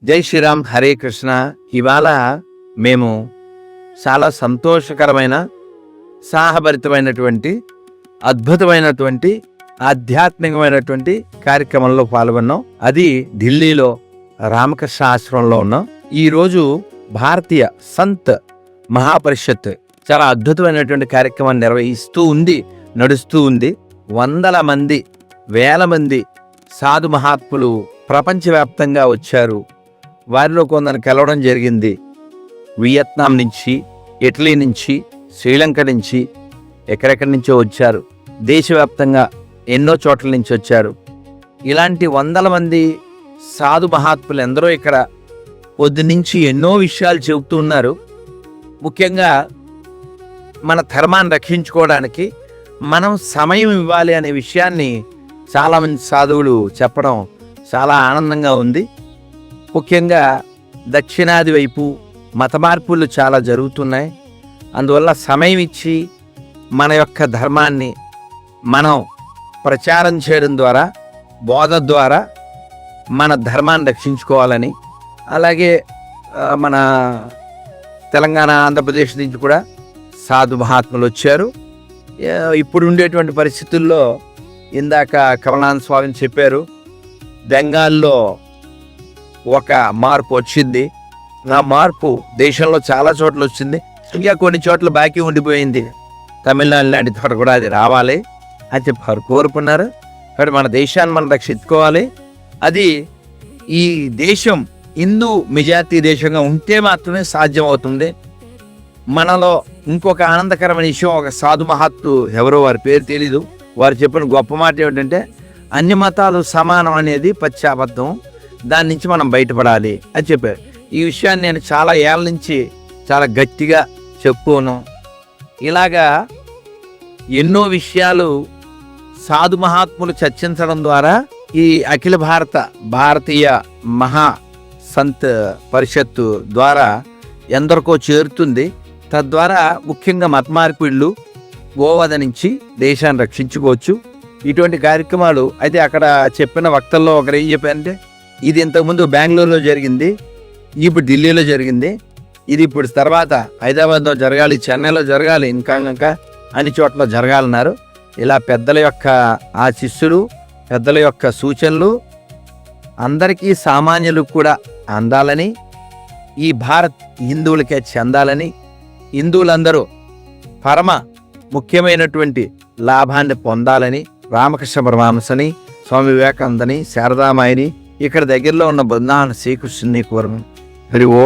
జై శ్రీరామ్, హరే కృష్ణ. ఇవాళ మేము చాలా సంతోషకరమైన, సాహభరితమైనటువంటి, అద్భుతమైనటువంటి, ఆధ్యాత్మికమైనటువంటి కార్యక్రమంలో పాల్గొన్నాం. అది ఢిల్లీలో రామకృష్ణ ఆశ్రమంలో ఉన్నాం. ఈరోజు భారతీయ సంత్ మహాపరిషత్ చాలా అద్భుతమైనటువంటి కార్యక్రమాన్ని నడుస్తూ ఉంది. వందల మంది, వేల మంది సాధు మహాత్ములు ప్రపంచవ్యాప్తంగా వచ్చారు. వారిలో కొందరు కలవడం జరిగింది. వియత్నాం నుంచి, ఇటలీ నుంచి, శ్రీలంక నుంచి, ఎక్కడెక్కడి నుంచో వచ్చారు. దేశవ్యాప్తంగా ఎన్నో చోట్ల నుంచి వచ్చారు. ఇలాంటి వందల మంది సాధు మహాత్ములు ఎందరో ఇక్కడ పొద్దునుంచి ఎన్నో విషయాలు చెబుతూ ఉన్నారు. ముఖ్యంగా మన ధర్మాన్ని రక్షించుకోవడానికి మనం సమయం ఇవ్వాలి అనే విషయాన్ని చాలామంది సాధువులు చెప్పడం చాలా ఆనందంగా ఉంది. ముఖ్యంగా దక్షిణాది వైపు మత మార్పులు చాలా జరుగుతున్నాయి. అందువల్ల సమయం ఇచ్చి మన యొక్క ధర్మాన్ని మనం ప్రచారం చేయడం ద్వారా, బోధ ద్వారా మన ధర్మాన్ని రక్షించుకోవాలని, అలాగే మన తెలంగాణ, ఆంధ్రప్రదేశ్ నుంచి కూడా సాధు మహాత్ములు వచ్చారు. ఇప్పుడు ఉండేటువంటి పరిస్థితుల్లో ఇందాక కమలానంద స్వామిని చెప్పారు, బెంగాల్లో ఒక మార్పు వచ్చింది. ఆ మార్పు దేశంలో చాలా చోట్ల వచ్చింది. ఇంకా కొన్ని చోట్ల బాకీ ఉండిపోయింది. తమిళనాడు లాంటి చోట కూడా అది రావాలి అని చెప్పారు, కోరుకున్నారు. కాబట్టి మన దేశాన్ని మనం రక్షించుకోవాలి. అది ఈ దేశం హిందూ మెజారిటీ దేశంగా ఉంటే మాత్రమే సాధ్యం అవుతుంది. మనలో ఇంకొక ఆనందకరమైన విషయం, ఒక సాధు మహాత్తు ఎవరో, వారి పేరు తెలీదు, వారు చెప్పిన గొప్ప మాట ఏమిటంటే, అన్ని మతాలు సమానం అనేది పచ్చాబద్ధం, దాని నుంచి మనం బయటపడాలి అని చెప్పారు. ఈ విషయాన్ని నేను చాలా ఏళ్ళ నుంచి చాలా గట్టిగా చెప్పుకోను. ఇలాగా ఎన్నో విషయాలు సాధు మహాత్ములు చర్చించడం ద్వారా ఈ అఖిల భారతీయ మహా సంత్ పరిషత్తు ద్వారా ఎందరికో చేరుతుంది. తద్వారా ముఖ్యంగా మత మార్పిళ్ళు, గోవధ నుంచి దేశాన్ని రక్షించుకోవచ్చు. ఇటువంటి కార్యక్రమాలు అయితే అక్కడ చెప్పిన వక్తల్లో ఒకరు ఏం చెప్పారంటే, ఇది ఇంతకుముందు బెంగళూరులో జరిగింది, ఇప్పుడు ఢిల్లీలో జరిగింది, ఇది ఇప్పుడు తర్వాత హైదరాబాద్లో జరగాలి, చెన్నైలో జరగాలి, ఇంకా అన్ని చోట్ల జరగాలన్నారు. ఇలా పెద్దల యొక్క ఆశీస్సులు, పెద్దల యొక్క సూచనలు అందరికీ, సామాన్యులకు కూడా అందాలని, ఈ భారత్ హిందువులకే చెందాలని, హిందువులందరూ పరమ ముఖ్యమైనటువంటి లాభాన్ని పొందాలని రామకృష్ణ పరమహంసని, స్వామి వివేకానందని, శారదామాయిని, ఇక్కడ దగ్గరలో ఉన్న బృందావన శ్రీకృష్ణుని కోరను. హరి ఓ.